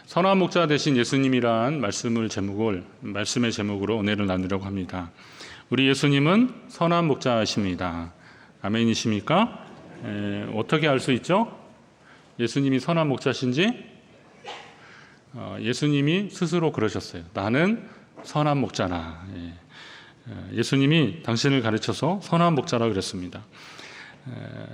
선한 목자 되신 예수님이란 말씀의 제목으로 은혜를 나누려고 합니다. 우리 예수님은 선한 목자이십니다. 아멘이십니까? 어떻게 알 수 있죠? 예수님이 선한 목자신지 예수님이 스스로 그러셨어요. 나는 선한 목자라. 예수님이 당신을 가르쳐서 선한 목자라 그랬습니다.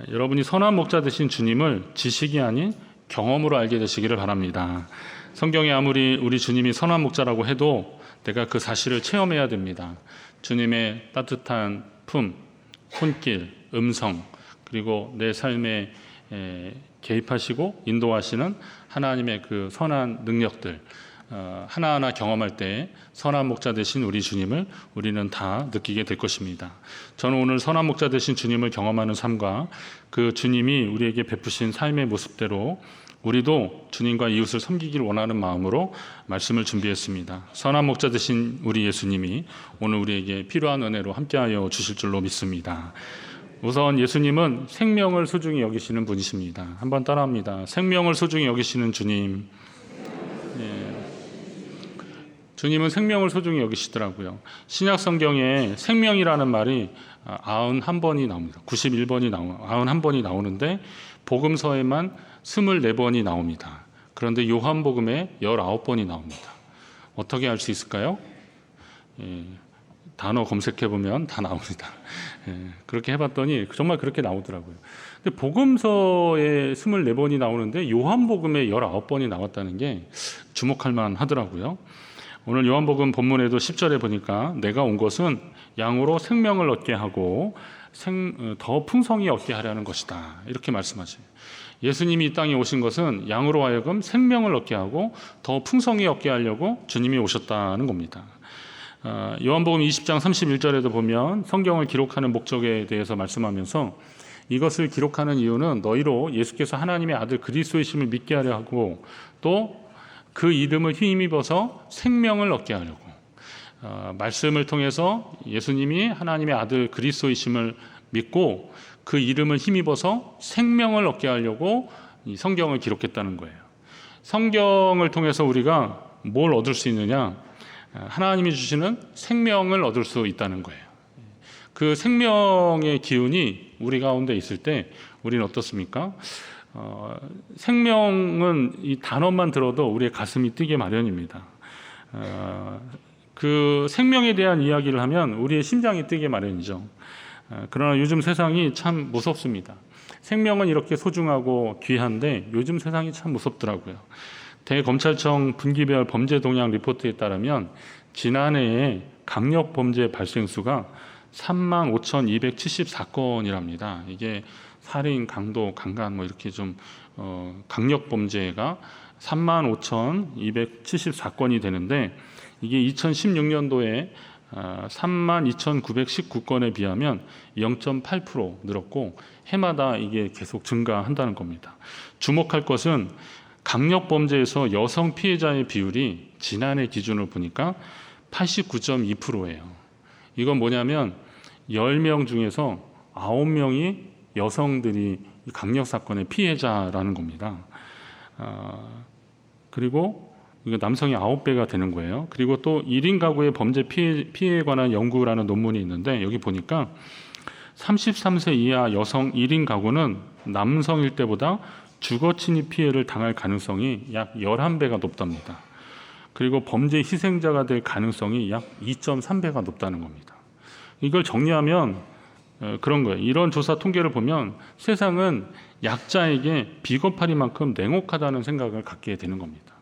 여러분이 선한 목자 되신 주님을 지식이 아닌 경험으로 알게 되시기를 바랍니다. 성경에 아무리 우리 주님이 선한 목자라고 해도 내가 그 사실을 체험해야 됩니다. 주님의 따뜻한 품, 손길, 음성, 그리고 내 삶에 개입하시고 인도하시는 하나님의 그 선한 능력들 하나하나 경험할 때 선한 목자 되신 우리 주님을 우리는 다 느끼게 될 것입니다. 저는 오늘 선한 목자 되신 주님을 경험하는 삶과 그 주님이 우리에게 베푸신 삶의 모습대로 우리도 주님과 이웃을 섬기기를 원하는 마음으로 말씀을 준비했습니다. 선한 목자 되신 우리 예수님이 오늘 우리에게 필요한 은혜로 함께하여 주실 줄로 믿습니다. 우선 예수님은 생명을 소중히 여기시는 분이십니다. 한번 따라합니다. 생명을 소중히 여기시는 주님. 주님은 생명을 소중히 여기시더라고요. 신약 성경에 생명이라는 말이 91번이 나옵니다. 91번이 나오는데 복음서에만 24번이 나옵니다. 그런데 요한복음에 19번이 나옵니다. 어떻게 알 수 있을까요? 단어 검색해보면 다 나옵니다. 그렇게 해봤더니 정말 그렇게 나오더라고요. 근데 복음서에 24번이 나오는데 요한복음에 19번이 나왔다는 게 주목할 만하더라고요. 오늘 요한복음 본문에도 10절에 보니까 내가 온 것은 양으로 생명을 얻게 하고 더 풍성히 얻게 하려는 것이다. 이렇게 말씀하세요. 예수님이 이 땅에 오신 것은 양으로 하여금 생명을 얻게 하고 더 풍성히 얻게 하려고 주님이 오셨다는 겁니다. 요한복음 20장 31절에도 보면 성경을 기록하는 목적에 대해서 말씀하면서 이것을 기록하는 이유는 너희로 예수께서 하나님의 아들 그리스도이심을 믿게 하려 하고 또 그 이름을 힘입어서 생명을 얻게 하려고 말씀을 통해서 예수님이 하나님의 아들 그리스도이심을 믿고 그 이름을 힘입어서 생명을 얻게 하려고 이 성경을 기록했다는 거예요. 성경을 통해서 우리가 뭘 얻을 수 있느냐? 하나님이 주시는 생명을 얻을 수 있다는 거예요. 그 생명의 기운이 우리 가운데 있을 때 우리는 어떻습니까? 생명은 이 단어만 들어도 우리의 가슴이 뛰게 마련입니다. 그 생명에 대한 이야기를 하면 우리의 심장이 뛰게 마련이죠. 그러나 요즘 세상이 참 무섭습니다. 생명은 이렇게 소중하고 귀한데 요즘 세상이 참 무섭더라고요. 대검찰청 분기별 범죄 동향 리포트에 따르면 지난해에 강력 범죄 발생 수가 35,274건이랍니다. 이게 살인, 강도, 강간 이렇게 좀 강력 범죄가 35,274건이 되는데 이게 2016년도에 32,919건에 비하면 0.8% 늘었고 해마다 이게 계속 증가한다는 겁니다. 주목할 것은 강력 범죄에서 여성 피해자의 비율이 지난해 기준으로 보니까 89.2%예요. 이건 뭐냐면 10명 중에서 9명이 여성들이 강력 사건의 피해자라는 겁니다. 그리고 이거 남성이 9배가 되는 거예요. 그리고 또 1인 가구의 범죄 피해에 관한 연구라는 논문이 있는데 여기 보니까 33세 이하 여성 1인 가구는 남성일 때보다 주거 침입 피해를 당할 가능성이 약 11배가 높답니다. 그리고 범죄 희생자가 될 가능성이 약 2.3배가 높다는 겁니다. 이걸 정리하면 그런 거예요. 이런 조사 통계를 보면 세상은 약자에게 비겁하리만큼 냉혹하다는 생각을 갖게 되는 겁니다.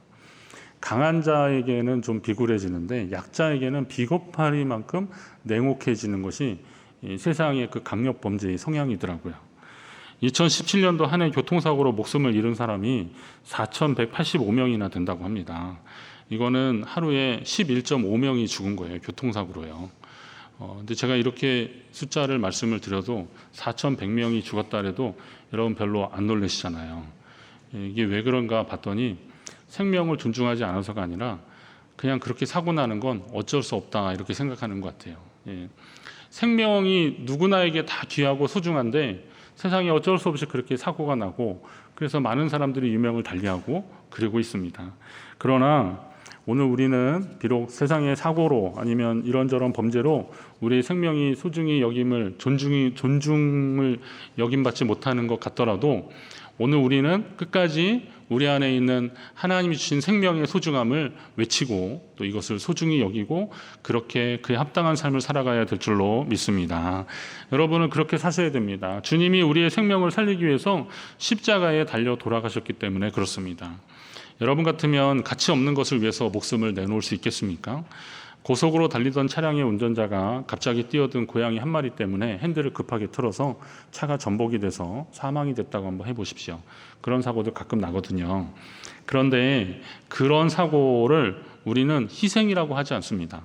강한 자에게는 좀 비굴해지는데 약자에게는 비겁하리만큼 냉혹해지는 것이 세상의 그 강력 범죄의 성향이더라고요. 2017년도 한 해 교통사고로 목숨을 잃은 사람이 4,185명이나 된다고 합니다. 이거는 하루에 11.5명이 죽은 거예요. 교통사고로요. 근데 제가 이렇게 숫자를 말씀을 드려도 4,100명이 죽었다 해도 여러분 별로 안 놀라시잖아요. 이게 왜 그런가 봤더니 생명을 존중하지 않아서가 아니라 그냥 그렇게 사고 나는 건 어쩔 수 없다 이렇게 생각하는 것 같아요. 생명이 누구나에게 다 귀하고 소중한데 세상에 어쩔 수 없이 그렇게 사고가 나고 그래서 많은 사람들이 유명을 달리하고 그러고 있습니다. 그러나 오늘 우리는 비록 세상의 사고로 아니면 이런저런 범죄로 우리의 생명이 소중히 여김을 존중을 여김받지 못하는 것 같더라도 오늘 우리는 끝까지 우리 안에 있는 하나님이 주신 생명의 소중함을 외치고 또 이것을 소중히 여기고 그렇게 그에 합당한 삶을 살아가야 될 줄로 믿습니다. 여러분은 그렇게 사셔야 됩니다. 주님이 우리의 생명을 살리기 위해서 십자가에 달려 돌아가셨기 때문에 그렇습니다. 여러분 같으면 가치 없는 것을 위해서 목숨을 내놓을 수 있겠습니까? 고속으로 달리던 차량의 운전자가 갑자기 뛰어든 고양이 한 마리 때문에 핸들을 급하게 틀어서 차가 전복이 돼서 사망이 됐다고 한번 해보십시오. 그런 사고도 가끔 나거든요. 그런데 그런 사고를 우리는 희생이라고 하지 않습니다.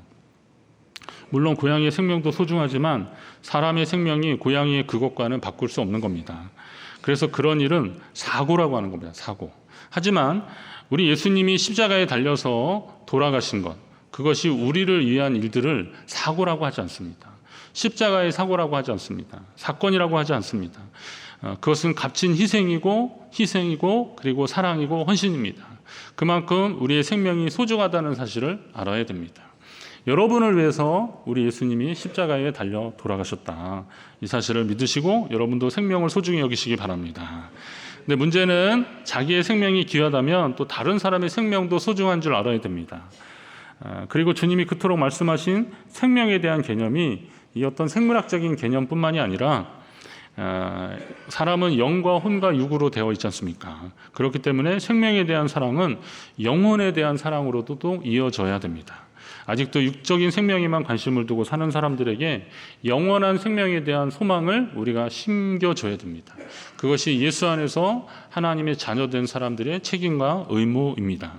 물론 고양이의 생명도 소중하지만 사람의 생명이 고양이의 그것과는 바꿀 수 없는 겁니다. 그래서 그런 일은 사고라고 하는 겁니다. 사고. 하지만 우리 예수님이 십자가에 달려서 돌아가신 것, 그것이 우리를 위한 일들을 사고라고 하지 않습니다. 십자가의 사고라고 하지 않습니다. 사건이라고 하지 않습니다. 그것은 값진 희생이고 그리고 사랑이고 헌신입니다. 그만큼 우리의 생명이 소중하다는 사실을 알아야 됩니다. 여러분을 위해서 우리 예수님이 십자가에 달려 돌아가셨다. 이 사실을 믿으시고 여러분도 생명을 소중히 여기시기 바랍니다. 근데 문제는 자기의 생명이 귀하다면 또 다른 사람의 생명도 소중한 줄 알아야 됩니다. 그리고 주님이 그토록 말씀하신 생명에 대한 개념이 이 어떤 생물학적인 개념뿐만이 아니라 사람은 영과 혼과 육으로 되어 있지 않습니까? 그렇기 때문에 생명에 대한 사랑은 영혼에 대한 사랑으로도 또 이어져야 됩니다. 아직도 육적인 생명에만 관심을 두고 사는 사람들에게 영원한 생명에 대한 소망을 우리가 심겨줘야 됩니다. 그것이 예수 안에서 하나님의 자녀된 사람들의 책임과 의무입니다.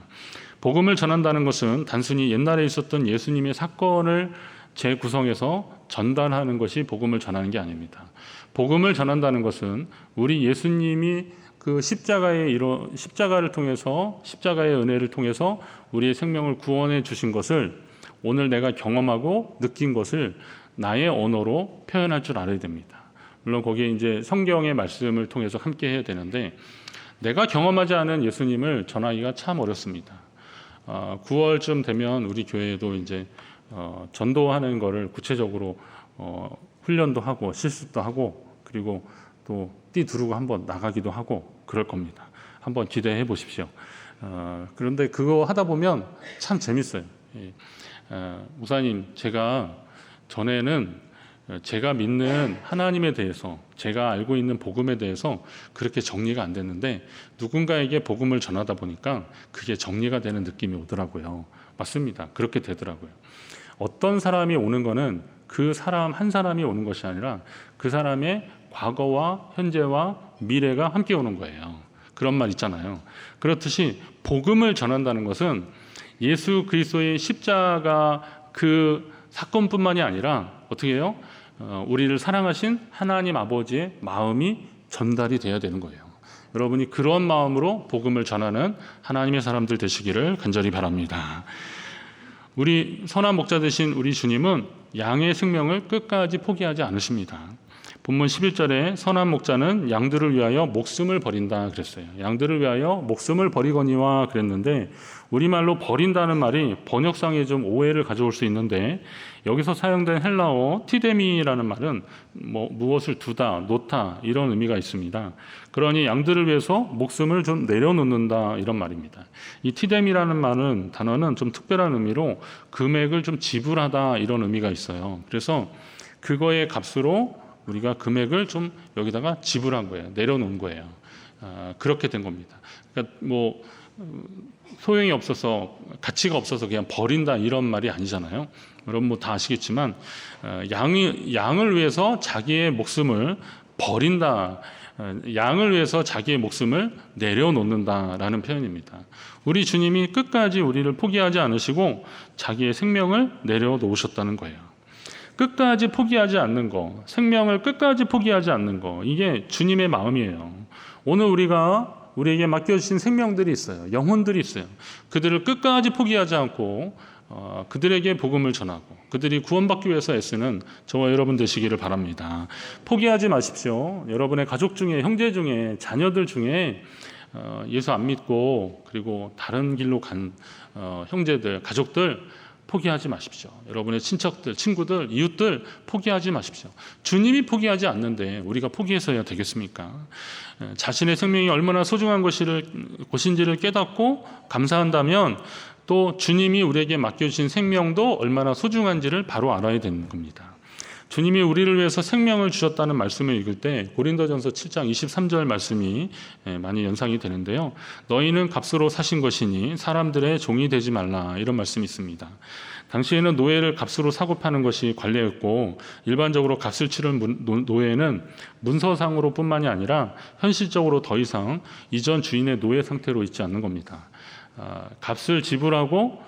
복음을 전한다는 것은 단순히 옛날에 있었던 예수님의 사건을 재구성해서 전달하는 것이 복음을 전하는 게 아닙니다. 복음을 전한다는 것은 우리 예수님이 그 십자가를 통해서 십자가의 은혜를 통해서 우리의 생명을 구원해 주신 것을 오늘 내가 경험하고 느낀 것을 나의 언어로 표현할 줄 알아야 됩니다. 물론 거기에 이제 성경의 말씀을 통해서 함께 해야 되는데 내가 경험하지 않은 예수님을 전하기가 참 어렵습니다. 9월쯤 되면 우리 교회에도 이제 전도하는 거를 구체적으로 훈련도 하고 실습도 하고 그리고 또 띠두르고 한번 나가기도 하고 그럴 겁니다. 한번 기대해 보십시오. 그런데 그거 하다 보면 참 재밌어요. 목사님, 제가 전에는 제가 믿는 하나님에 대해서 제가 알고 있는 복음에 대해서 그렇게 정리가 안 됐는데 누군가에게 복음을 전하다 보니까 그게 정리가 되는 느낌이 오더라고요. 맞습니다. 그렇게 되더라고요. 어떤 사람이 오는 거는 그 사람 한 사람이 오는 것이 아니라 그 사람의 과거와 현재와 미래가 함께 오는 거예요. 그런 말 있잖아요. 그렇듯이 복음을 전한다는 것은 예수 그리스도의 십자가 그 사건뿐만이 아니라 어떻게 해요? 우리를 사랑하신 하나님 아버지의 마음이 전달이 돼야 되는 거예요. 여러분이 그런 마음으로 복음을 전하는 하나님의 사람들 되시기를 간절히 바랍니다. 우리 선한 목자 되신 우리 주님은 양의 생명을 끝까지 포기하지 않으십니다. 본문 11절에 선한 목자는 양들을 위하여 목숨을 버린다 그랬어요. 양들을 위하여 목숨을 버리거니와 그랬는데 우리말로 버린다는 말이 번역상에 좀 오해를 가져올 수 있는데 여기서 사용된 헬라어 티데미라는 말은 무엇을 두다, 놓다 이런 의미가 있습니다. 그러니 양들을 위해서 목숨을 좀 내려놓는다 이런 말입니다. 이 티데미라는 말은 단어는 좀 특별한 의미로 금액을 좀 지불하다 이런 의미가 있어요. 그래서 그거의 값으로 우리가 금액을 좀 여기다가 지불한 거예요. 내려놓은 거예요. 그렇게 된 겁니다. 그러니까 소용이 없어서 가치가 없어서 그냥 버린다 이런 말이 아니잖아요. 여러분 다 아시겠지만 양을 위해서 자기의 목숨을 버린다. 양을 위해서 자기의 목숨을 내려놓는다라는 표현입니다. 우리 주님이 끝까지 우리를 포기하지 않으시고 자기의 생명을 내려놓으셨다는 거예요. 끝까지 포기하지 않는 거, 생명을 끝까지 포기하지 않는 거, 이게 주님의 마음이에요. 오늘 우리에게 맡겨주신 생명들이 있어요. 영혼들이 있어요. 그들을 끝까지 포기하지 않고 그들에게 복음을 전하고 그들이 구원받기 위해서 애쓰는 저와 여러분 되시기를 바랍니다. 포기하지 마십시오. 여러분의 가족 중에, 형제 중에, 자녀들 중에 예수 안 믿고 그리고 다른 길로 간 형제들, 가족들 포기하지 마십시오. 여러분의 친척들, 친구들, 이웃들 포기하지 마십시오. 주님이 포기하지 않는데 우리가 포기해서야 되겠습니까? 자신의 생명이 얼마나 소중한 것인지를 깨닫고 감사한다면 또 주님이 우리에게 맡겨주신 생명도 얼마나 소중한지를 바로 알아야 되는 겁니다. 주님이 우리를 위해서 생명을 주셨다는 말씀을 읽을 때 고린도전서 7장 23절 말씀이 많이 연상이 되는데요. 너희는 값으로 사신 것이니 사람들의 종이 되지 말라, 이런 말씀이 있습니다. 당시에는 노예를 값으로 사고 파는 것이 관례였고 일반적으로 값을 치른 노예는 문서상으로 뿐만이 아니라 현실적으로 더 이상 이전 주인의 노예 상태로 있지 않는 겁니다. 값을 지불하고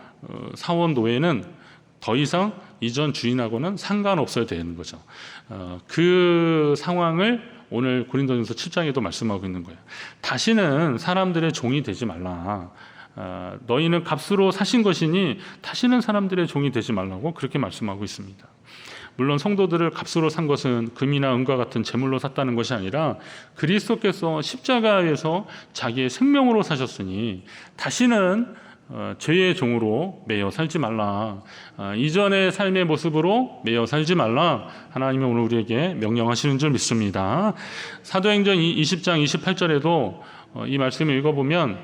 사온 노예는 더 이상 이전 주인하고는 상관없어야 되는 거죠. 그 상황을 오늘 고린도전서 7장에도 말씀하고 있는 거예요. 다시는 사람들의 종이 되지 말라. 너희는 값으로 사신 것이니 다시는 사람들의 종이 되지 말라고 그렇게 말씀하고 있습니다. 물론 성도들을 값으로 산 것은 금이나 은과 같은 재물로 샀다는 것이 아니라 그리스도께서 십자가에서 자기의 생명으로 사셨으니 다시는 죄의 종으로 매여 살지 말라. 이전의 삶의 모습으로 매여 살지 말라. 하나님이 오늘 우리에게 명령하시는 줄 믿습니다. 사도행전 20장 28절에도 이 말씀을 읽어보면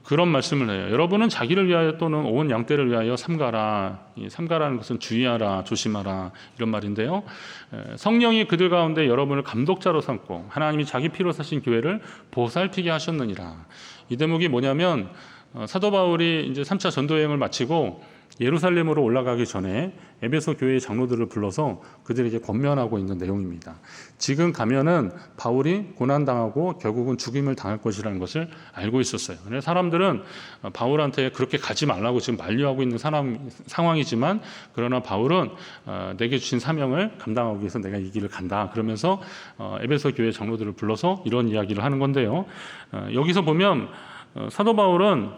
그런 말씀을 해요. 여러분은 자기를 위하여 또는 온 양떼를 위하여 삼가라. 이 삼가라는 것은 주의하라, 조심하라, 이런 말인데요. 성령이 그들 가운데 여러분을 감독자로 삼고 하나님이 자기 피로 사신 교회를 보살피게 하셨느니라. 이 대목이 뭐냐면 사도 바울이 이제 3차 전도 여행을 마치고 예루살렘으로 올라가기 전에 에베소 교회의 장로들을 불러서 그들에게 권면하고 있는 내용입니다. 지금 가면은 바울이 고난당하고 결국은 죽임을 당할 것이라는 것을 알고 있었어요. 그래서 사람들은 바울한테 그렇게 가지 말라고 지금 만류하고 있는 상황이지만 그러나 바울은 내게 주신 사명을 감당하기 위해서 내가 이 길을 간다. 그러면서 에베소 교회 장로들을 불러서 이런 이야기를 하는 건데요. 여기서 보면 사도 바울은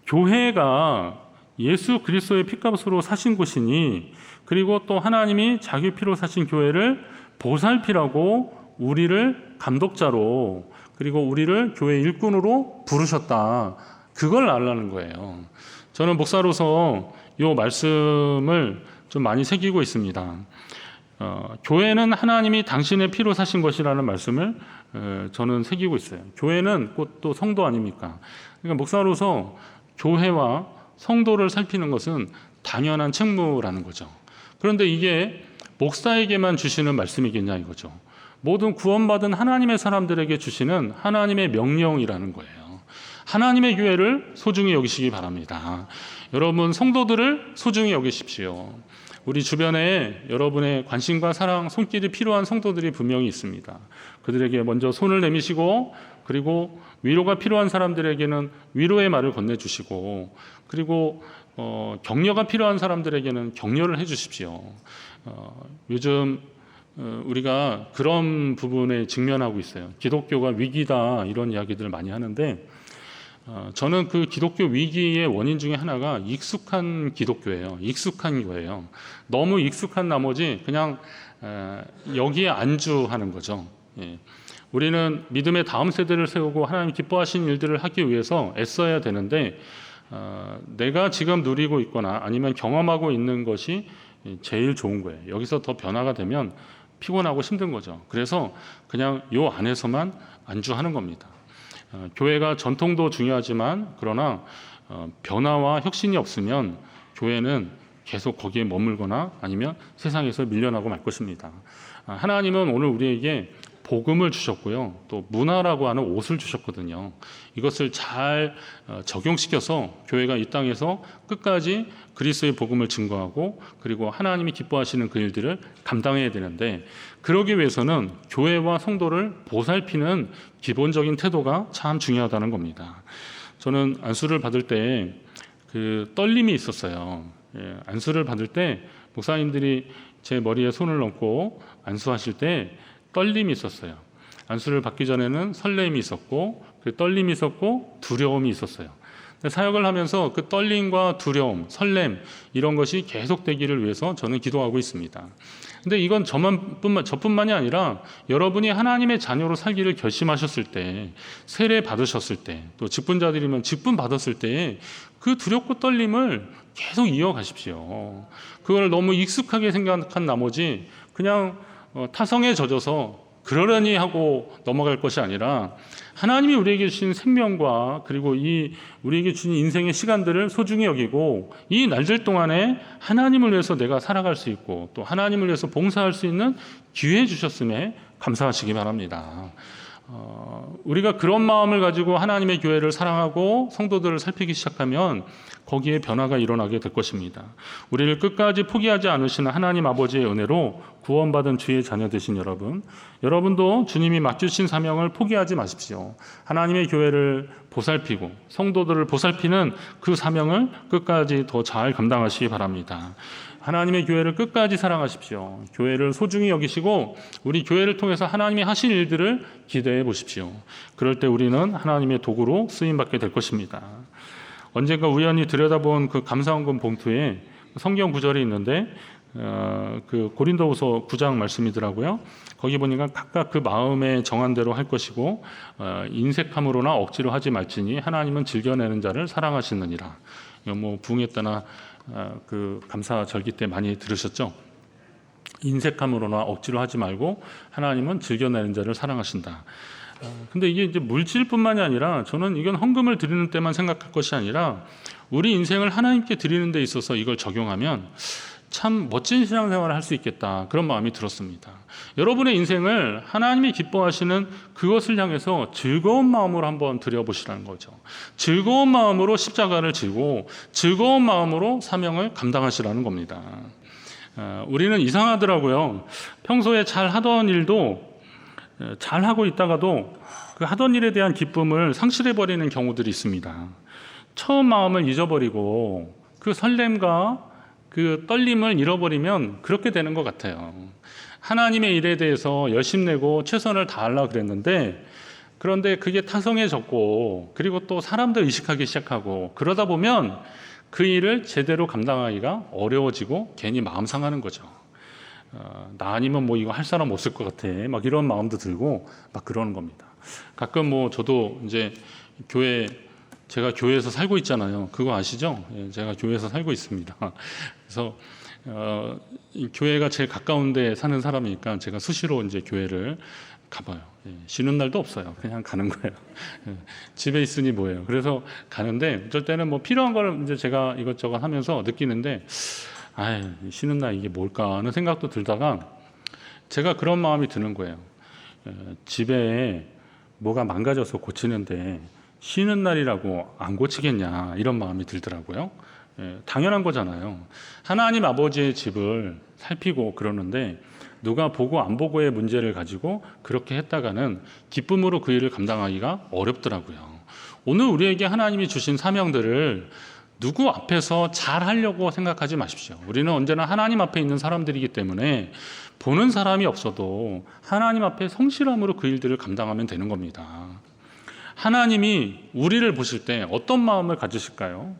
교회가 예수 그리스도의 피값으로 사신 곳이니 그리고 또 하나님이 자기 피로 사신 교회를 보살피라고 우리를 감독자로 그리고 우리를 교회 일꾼으로 부르셨다. 그걸 알라는 거예요. 저는 목사로서 이 말씀을 좀 많이 새기고 있습니다. 교회는 하나님이 당신의 피로 사신 것이라는 말씀을 저는 새기고 있어요. 교회는 곧 또 성도 아닙니까? 그러니까 목사로서 교회와 성도를 살피는 것은 당연한 책무라는 거죠. 그런데 이게 목사에게만 주시는 말씀이겠냐 이거죠. 모든 구원받은 하나님의 사람들에게 주시는 하나님의 명령이라는 거예요. 하나님의 교회를 소중히 여기시기 바랍니다. 여러분 성도들을 소중히 여기십시오. 우리 주변에 여러분의 관심과 사랑, 손길이 필요한 성도들이 분명히 있습니다. 그들에게 먼저 손을 내미시고 그리고 위로가 필요한 사람들에게는 위로의 말을 건네주시고 그리고 격려가 필요한 사람들에게는 격려를 해주십시오. 요즘 우리가 그런 부분에 직면하고 있어요. 기독교가 위기다 이런 이야기들을 많이 하는데 저는 그 기독교 위기의 원인 중에 하나가 익숙한 기독교예요. 익숙한 거예요. 너무 익숙한 나머지 그냥 여기에 안주하는 거죠. 예. 우리는 믿음의 다음 세대를 세우고 하나님 기뻐하시는 일들을 하기 위해서 애써야 되는데 내가 지금 누리고 있거나 아니면 경험하고 있는 것이 제일 좋은 거예요. 여기서 더 변화가 되면 피곤하고 힘든 거죠. 그래서 그냥 요 안에서만 안주하는 겁니다. 교회가 전통도 중요하지만 그러나 변화와 혁신이 없으면 교회는 계속 거기에 머물거나 아니면 세상에서 밀려나고 말 것입니다. 하나님은 오늘 우리에게 복음을 주셨고요. 또 문화라고 하는 옷을 주셨거든요. 이것을 잘 적용시켜서 교회가 이 땅에서 끝까지 그리스도의 복음을 증거하고 그리고 하나님이 기뻐하시는 그 일들을 감당해야 되는데 그러기 위해서는 교회와 성도를 보살피는 기본적인 태도가 참 중요하다는 겁니다. 저는 안수를 받을 때 그 떨림이 있었어요. 안수를 받을 때 목사님들이 제 머리에 손을 얹고 안수하실 때 떨림이 있었어요. 안수를 받기 전에는 설렘이 있었고 떨림이 있었고 두려움이 있었어요. 사역을 하면서 그 떨림과 두려움, 설렘 이런 것이 계속되기를 위해서 저는 기도하고 있습니다. 근데 이건 저뿐만이 아니라 여러분이 하나님의 자녀로 살기를 결심하셨을 때, 세례 받으셨을 때, 또 직분자들이면 직분 받았을 때 그 두렵고 떨림을 계속 이어가십시오. 그걸 너무 익숙하게 생각한 나머지 그냥 타성에 젖어서 그러려니 하고 넘어갈 것이 아니라 하나님이 우리에게 주신 생명과 그리고 이 우리에게 주신 인생의 시간들을 소중히 여기고 이 날들 동안에 하나님을 위해서 내가 살아갈 수 있고 또 하나님을 위해서 봉사할 수 있는 기회 주셨음에 감사하시기 바랍니다. 우리가 그런 마음을 가지고 하나님의 교회를 사랑하고 성도들을 살피기 시작하면 거기에 변화가 일어나게 될 것입니다. 우리를 끝까지 포기하지 않으시는 하나님 아버지의 은혜로 구원받은 주의 자녀 되신 여러분도 주님이 맡주신 사명을 포기하지 마십시오. 하나님의 교회를 보살피고 성도들을 보살피는 그 사명을 끝까지 더 잘 감당하시기 바랍니다. 하나님의 교회를 끝까지 사랑하십시오. 교회를 소중히 여기시고 우리 교회를 통해서 하나님이 하신 일들을 기대해 보십시오. 그럴 때 우리는 하나님의 도구로 쓰임받게 될 것입니다. 언젠가 우연히 들여다본 그 감사헌금 봉투에 성경 구절이 있는데 그 고린도후서 9장 말씀이더라고요. 거기 보니까 각각 그 마음에 정한 대로 할 것이고 인색함으로나 억지로 하지 말지니 하나님은 즐겨내는 자를 사랑하시느니라. 이거 뭐 부흥회 때나 그 감사 절기 때 많이 들으셨죠? 인색함으로나 억지로 하지 말고 하나님은 즐겨내는 자를 사랑하신다. 근데 이게 이제 물질뿐만이 아니라 저는 이건 헌금을 드리는 때만 생각할 것이 아니라 우리 인생을 하나님께 드리는 데 있어서 이걸 적용하면 참 멋진 신앙생활을 할 수 있겠다, 그런 마음이 들었습니다. 여러분의 인생을 하나님이 기뻐하시는 그것을 향해서 즐거운 마음으로 한번 드려보시라는 거죠. 즐거운 마음으로 십자가를 지고 즐거운 마음으로 사명을 감당하시라는 겁니다. 우리는 이상하더라고요. 평소에 잘 하던 일도 잘 하고 있다가도 그 하던 일에 대한 기쁨을 상실해버리는 경우들이 있습니다. 처음 마음을 잊어버리고 그 설렘과 그 떨림을 잃어버리면 그렇게 되는 것 같아요. 하나님의 일에 대해서 열심내고 최선을 다하려고 그랬는데 그런데 그게 타성해졌고 그리고 또 사람들 의식하기 시작하고 그러다 보면 그 일을 제대로 감당하기가 어려워지고 괜히 마음 상하는 거죠. 나 아니면 뭐 이거 할 사람 없을 것 같아, 막 이런 마음도 들고 막 그러는 겁니다. 가끔 뭐 저도 이제 제가 교회에서 살고 있잖아요. 그거 아시죠? 제가 교회에서 살고 있습니다. 그래서 이 교회가 제일 가까운 데 사는 사람이니까 제가 수시로 이제 교회를 가봐요. 쉬는 날도 없어요. 그냥 가는 거예요. 집에 있으니 뭐예요. 그래서 가는데 어쩔 때는 뭐 필요한 걸 이제 제가 이것저것 하면서 느끼는데 쉬는 날 이게 뭘까 하는 생각도 들다가 제가 그런 마음이 드는 거예요. 집에 뭐가 망가져서 고치는데 쉬는 날이라고 안 고치겠냐, 이런 마음이 들더라고요. 당연한 거잖아요. 하나님 아버지의 집을 살피고 그러는데 누가 보고 안 보고의 문제를 가지고 그렇게 했다가는 기쁨으로 그 일을 감당하기가 어렵더라고요. 오늘 우리에게 하나님이 주신 사명들을 누구 앞에서 잘 하려고 생각하지 마십시오. 우리는 언제나 하나님 앞에 있는 사람들이기 때문에 보는 사람이 없어도 하나님 앞에 성실함으로 그 일들을 감당하면 되는 겁니다. 하나님이 우리를 보실 때 어떤 마음을 가지실까요?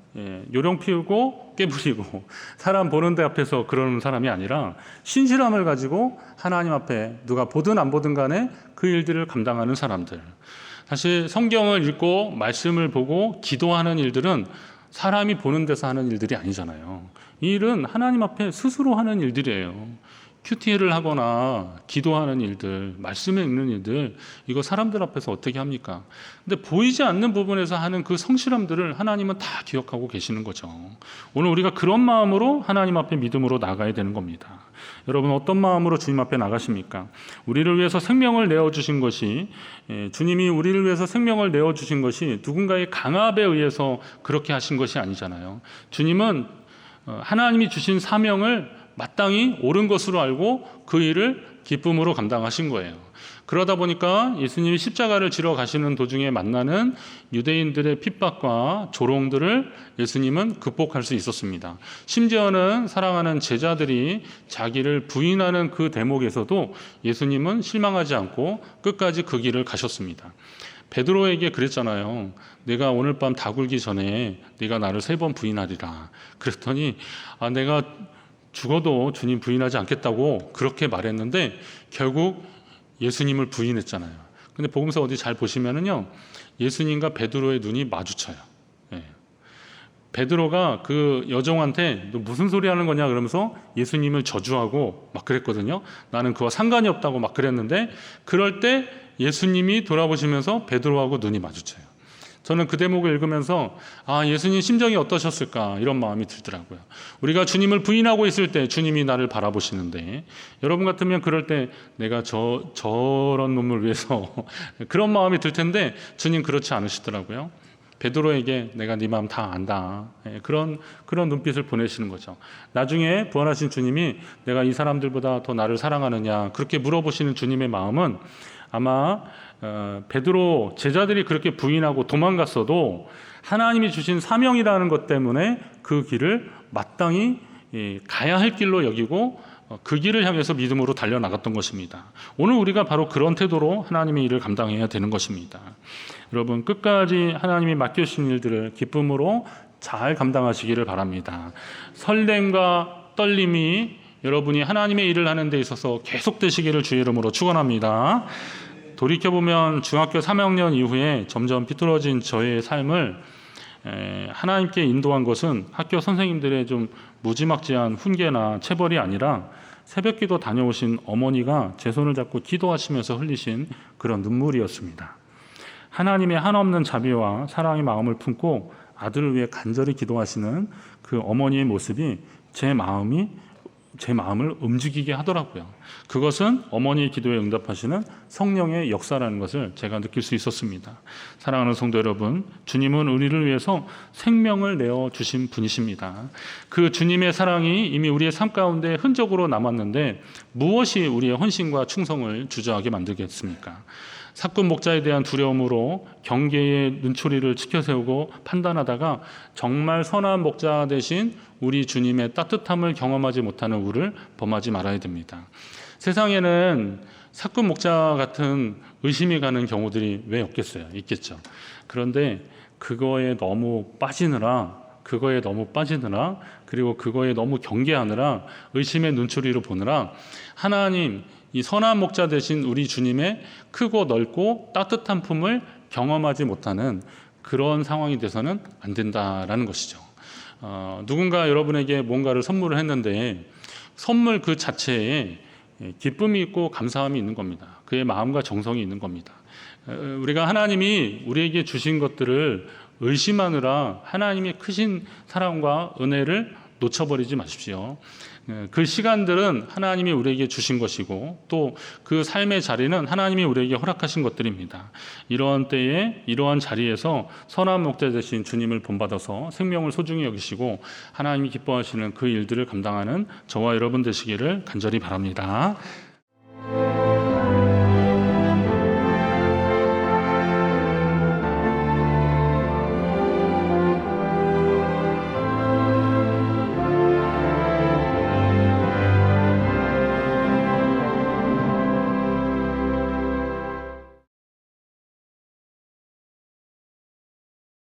요령 피우고 깨부리고 사람 보는 데 앞에서 그러는 사람이 아니라 신실함을 가지고 하나님 앞에 누가 보든 안 보든 간에 그 일들을 감당하는 사람들. 사실 성경을 읽고 말씀을 보고 기도하는 일들은 사람이 보는 데서 하는 일들이 아니잖아요. 이 일은 하나님 앞에 스스로 하는 일들이에요. 큐티를 하거나 기도하는 일들, 말씀을 읽는 일들, 이거 사람들 앞에서 어떻게 합니까? 근데 보이지 않는 부분에서 하는 그 성실함들을 하나님은 다 기억하고 계시는 거죠. 오늘 우리가 그런 마음으로 하나님 앞에 믿음으로 나가야 되는 겁니다. 여러분 어떤 마음으로 주님 앞에 나가십니까? 우리를 위해서 생명을 내어주신 것이, 주님이 우리를 위해서 생명을 내어주신 것이 누군가의 강압에 의해서 그렇게 하신 것이 아니잖아요. 주님은 하나님이 주신 사명을 마땅히 옳은 것으로 알고 그 일을 기쁨으로 감당하신 거예요. 그러다 보니까 예수님이 십자가를 지러 가시는 도중에 만나는 유대인들의 핍박과 조롱들을 예수님은 극복할 수 있었습니다. 심지어는 사랑하는 제자들이 자기를 부인하는 그 대목에서도 예수님은 실망하지 않고 끝까지 그 길을 가셨습니다. 베드로에게 그랬잖아요. 내가 오늘 밤 다 굴기 전에 네가 나를 3번 부인하리라. 그랬더니 내가 죽어도 주님 부인하지 않겠다고 그렇게 말했는데 결국 예수님을 부인했잖아요. 근데 복음서 어디 잘 보시면은요, 예수님과 베드로의 눈이 마주쳐요. 예. 베드로가 그 여종한테 너 무슨 소리 하는 거냐 그러면서 예수님을 저주하고 막 그랬거든요. 나는 그와 상관이 없다고 막 그랬는데, 그럴 때 예수님이 돌아보시면서 베드로하고 눈이 마주쳐요. 저는 그 대목을 읽으면서 예수님 심정이 어떠셨을까 이런 마음이 들더라고요. 우리가 주님을 부인하고 있을 때 주님이 나를 바라보시는데, 여러분 같으면 그럴 때 내가 저런 놈을 위해서 그런 마음이 들 텐데 주님 그렇지 않으시더라고요. 베드로에게 내가 네 마음 다 안다, 그런 눈빛을 보내시는 거죠. 나중에 부활하신 주님이 내가 이 사람들보다 더 나를 사랑하느냐 그렇게 물어보시는 주님의 마음은 아마 베드로 제자들이 그렇게 부인하고 도망갔어도 하나님이 주신 사명이라는 것 때문에 그 길을 마땅히 가야 할 길로 여기고 그 길을 향해서 믿음으로 달려나갔던 것입니다. 오늘 우리가 바로 그런 태도로 하나님의 일을 감당해야 되는 것입니다. 여러분, 끝까지 하나님이 맡겨주신 일들을 기쁨으로 잘 감당하시기를 바랍니다. 설렘과 떨림이 여러분이 하나님의 일을 하는 데 있어서 계속되시기를 주의 이름으로 축원합니다. 돌이켜보면 중학교 3학년 이후에 점점 비뚤어진 저의 삶을 하나님께 인도한 것은 학교 선생님들의 좀 무지막지한 훈계나 체벌이 아니라 새벽기도 다녀오신 어머니가 제 손을 잡고 기도하시면서 흘리신 그런 눈물이었습니다. 하나님의 한없는 자비와 사랑의 마음을 품고 아들을 위해 간절히 기도하시는 그 어머니의 모습이 제 마음을 움직이게 하더라고요. 그것은 어머니의 기도에 응답하시는 성령의 역사라는 것을 제가 느낄 수 있었습니다. 사랑하는 성도 여러분, 주님은 우리를 위해서 생명을 내어주신 분이십니다. 그 주님의 사랑이 이미 우리의 삶 가운데 흔적으로 남았는데 무엇이 우리의 헌신과 충성을 주저하게 만들겠습니까? 사꾼 목자에 대한 두려움으로 경계의 눈초리를 치켜세우고 판단하다가 정말 선한 목자 대신 우리 주님의 따뜻함을 경험하지 못하는 우를 범하지 말아야 됩니다. 세상에는 사꾼 목자 같은 의심이 가는 경우들이 왜 없겠어요? 있겠죠. 그런데 그거에 너무 빠지느라 그리고 그거에 너무 경계하느라 의심의 눈초리로 보느라 하나님, 이 선한 목자 되신 우리 주님의 크고 넓고 따뜻한 품을 경험하지 못하는 그런 상황이 돼서는 안 된다라는 것이죠. 누군가 여러분에게 뭔가를 선물을 했는데 선물 그 자체에 기쁨이 있고 감사함이 있는 겁니다. 그의 마음과 정성이 있는 겁니다. 우리가 하나님이 우리에게 주신 것들을 의심하느라 하나님의 크신 사랑과 은혜를 놓쳐버리지 마십시오. 그 시간들은 하나님이 우리에게 주신 것이고 또 그 삶의 자리는 하나님이 우리에게 허락하신 것들입니다. 이러한 때에 이러한 자리에서 선한 목자 되신 주님을 본받아서 생명을 소중히 여기시고 하나님이 기뻐하시는 그 일들을 감당하는 저와 여러분 되시기를 간절히 바랍니다.